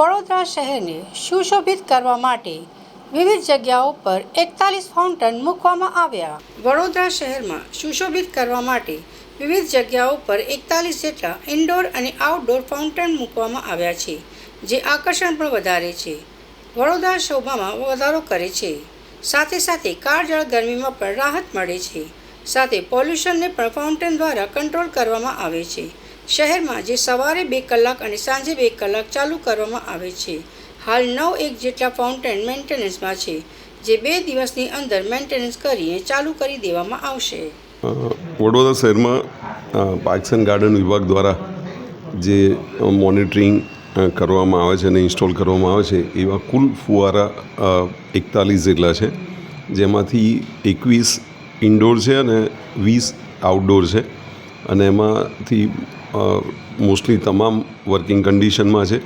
વડોદરા શહેરને સુશોભિત કરવા માટે વિવિધ જગ્યાઓ પર 41 ફાઉન્ટેન મૂકવામાં આવ્યા। વડોદરા શહેરમાં સુશોભિત કરવા માટે વિવિધ જગ્યાઓ પર 41 જેટલા ઇન્ડોર અને આઉટડોર ફાઉન્ટેન મૂકવામાં આવ્યા છે, જે આકર્ષણ પણ વધારે છે, વડોદરા શોભામાં વધારો કરે છે, સાથે સાથે કાળઝાળ ગરમીમાં પણ રાહત મળે છે, સાથે પોલ્યુશનને પણ ફાઉન્ટેન દ્વારા કંટ્રોલ કરવામાં આવે છે। શહેરમાં જે સવારે 2 કલાક અને સાંજે 2 કલાક ચાલુ કરવામાં આવે છે। હાલ 9 જેટલા ફાઉન્ટેન મેન્ટેનન્સમાં છે, જે 2 દિવસની અંદર મેન્ટેનન્સ કરીને ચાલુ કરી દેવામાં આવશે। વડોદરા શહેરમાં પાર્ક્સ એન્ડ ગાર્ડન વિભાગ દ્વારા જે મોનિટરિંગ કરવામાં આવે છે અને ઇન્સ્ટોલ કરવામાં આવે છે એવા કુલ ફુવારા 41 જેટલા છે, જેમાંથી 21 ઇન્ડોર છે અને 20 આઉટડોર છે, અને એમાંથી મોસ્ટલી તમામ વર્કિંગ કન્ડિશનમાં છે,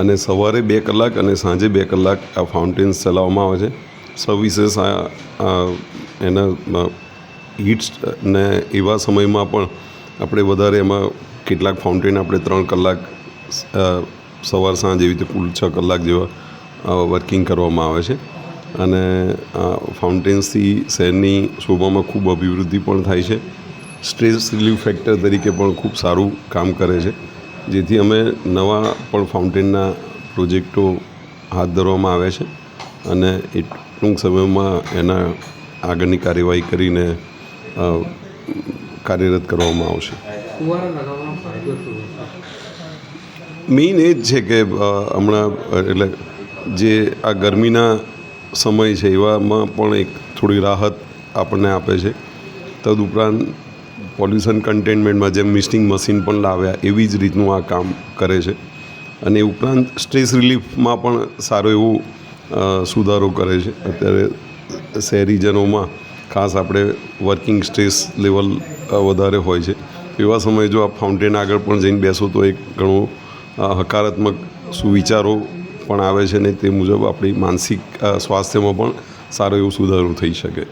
અને સવારે 2 કલાક અને સાંજે 2 કલાક આ ફાઉન્ટેન્સ ચલાવવામાં આવે છે। સર્વિસીસ એના હીટ્સ ને એવા સમયમાં પણ આપણે વધારે એમાં કેટલાક ફાઉન્ટેન આપણે 3 કલાક સવાર સાંજ એવી રીતે કુલ 6 કલાક જેવા વર્કિંગ કરવામાં આવે છે, અને ફાઉન્ટેન્સથી શહેરની શોભામાં ખૂબ અભિવૃદ્ધિ પણ થાય છે। સ્ટ્રેસ રિલીફ ફેક્ટર તરીકે પણ ખૂબ સારું કામ કરે છે, જેથી અમે નવા પણ ફાઉન્ટેનના પ્રોજેક્ટો હાથ ધરવામાં આવ્યા છે, અને ટૂંક સમયમાં એના આગળની કાર્યવાહી કરીને કાર્યરત કરવામાં આવશે। મેઇન એ જ છે કે હમણાં એટલે જે આ ગરમીના સમય છે એવામાં પણ એક થોડી રાહત આપણને આપે છે। તદુપરાંત પોલ્યુશન કન્ટેનમેન્ટમાં જેમ મિસ્ટિંગ મશીન પણ લાવ્યા એવી જ રીતનું આ કામ કરે છે, અને એ ઉપરાંત સ્ટ્રેસ રિલીફમાં પણ સારો એવો સુધારો કરે છે। અત્યારે શહેરીજનોમાં ખાસ આપણે વર્કિંગ સ્ટ્રેસ લેવલ વધારે હોય છે, એવા સમયે જો આ ફાઉન્ટેન આગળ પણ જઈને બેસો તો એક ઘણો હકારાત્મક સુવિચારો પણ આવે છે, ને તે મુજબ આપણી માનસિક સ્વાસ્થ્યમાં પણ સારો એવો સુધારો થઈ શકે।